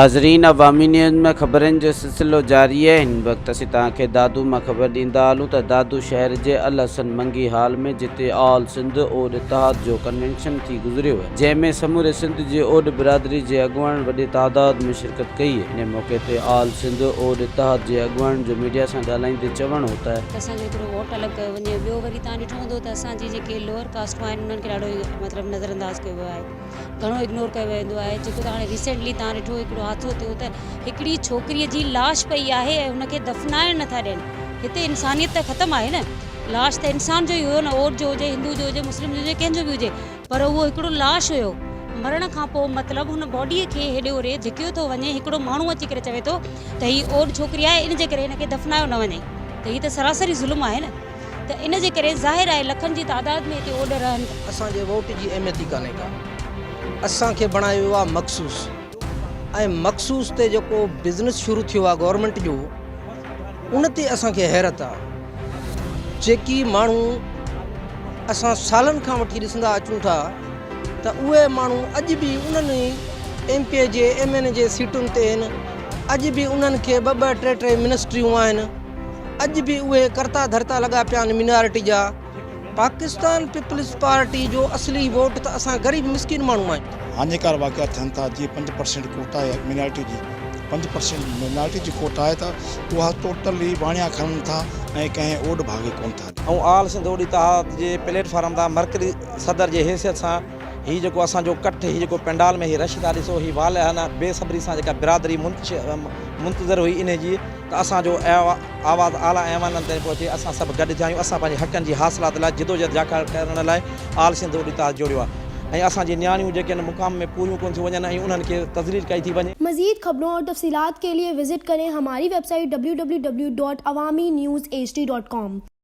नाज़रीन, अवामी न्यूज़ में ख़बरनि जो सिलसिलो जारी है। हिन वक्त असीं तव्हांखे दादू मां ख़बर ॾींदा हलूं त दादू शहर जे अल हसन मंगी हाल में जिते ऑल सिंध ओड इतिहाद जो कन्वेंशन थी गुज़रियो है, जंहिंमें समूरे सिंध जे ओड बिरादरी जे अॻुवान वॾे तादाद में शिरकत कई है। इन मौक़े ते ऑल सिंध ओड इतिहाद जे अॻुवान जो मीडिया सां ॻाल्हाईंदे चवणु हो त असांजो हिकिड़ो वोट अलॻि कयो वञे। ॿियो वरी तव्हां ॾिठो हूंदो त असांजी जेके लोअर कास्ट आहिनि उन्हनि खे ॾाढो मतिलबु नज़रअंदाज़ कयो वियो आहे, घणो इग्नोर कयो वेंदो आहे। जेको त हाणे रिसेंटली तव्हां ॾिठो हिकिड़ो हादसो थियो त हिकिड़ी छोकिरीअ जी लाश पई आहे ऐं हुनखे दफ़नाइण नथा ॾियनि। हिते इंसानियत त ख़तमु आहे न, लाश त इंसान जो ई हुयो न, ओट जो हुजे, हिंदू जो हुजे, मुस्लिम जो हुजे, कंहिंजो बि हुजे, पर उहो हिकिड़ो लाश हुयो। मरण खां पोइ मतिलबु हुन बॉडीअ खे हेॾे होॾे धिकियो थो वञे। हिकिड़ो माण्हू अची करे चवे थो त हीअ ओट छोकिरी आहे, इन जे करे हिनखे दफ़नायो न वञे, त हीअ त सरासरी ज़ुल्म आहे न। त इन जे करे ज़ाहिर आहे लखनि जी तादाद में हिते ओड रहनि। असांजे वोट जी अहमियत ई कान्हे का, असांखे बणायो वियो आहे मखसूस, ऐं मखसूस ते जेको बिज़नेस शुरू थियो आहे गवर्नमेंट जो, उन ते असांखे हैरत आहे। जेकी माण्हू असां सालनि खां वठी ॾिसंदा अचूं था त उहे माण्हू अॼु बि उन्हनि MP जे MN जे सीटुनि ते आहिनि, अॼु बि उन्हनि खे ॿ टे मिनिस्ट्रियूं आहिनि, अॼु बि उहे करता धरता लॻा पिया आहिनि मिनारिटी जा। पाकिस्तान पीपल्स पार्टी जो असली वोट त असां ग़रीब मिसकिन माण्हू आहियूं। हानिकार वाक़िया थियनि था, जीअं 5% कोटा आहे मिनारिटी जी, 5% मिनारिटी जी कोटा आहे त उहा टोटली वाणिया खणनि था ऐं कंहिं ओड भागे कोन था। ऐं ऑल सिंध ओड इतिहाद जे प्लेटफॉर्म तां मरकज़ी सदर जे हैसियत सां हीअ जेको असांजो कठ, हीअ जेको पंडाल में हीअ रश था ॾिसो, हीअ वाल आहे न, बेसब्री सां जेका बिरादरी मुंतज़र हुई इन जी, त असांजो आवाज़ आला ऐवाननि ताईं पहुचे। असां सभु गॾु थिया आहियूं, असां पंहिंजे हक़नि जी हासिलात लाइ जिदोजहद करण लाइ ऑल सिंध ओड इतिहाद जोड़ियो आहे। ऐं असांजी नियाणियूं जेके आहिनि मुक़ाम में पूरियूं कोन थियूं वञनि ऐं उन्हनि खे तज़लील कई थी वञे। मज़ीद खबरों और तफसीलात के लिए विजिट करें हमारी वेबसाइट www.awamiNewsHD.com।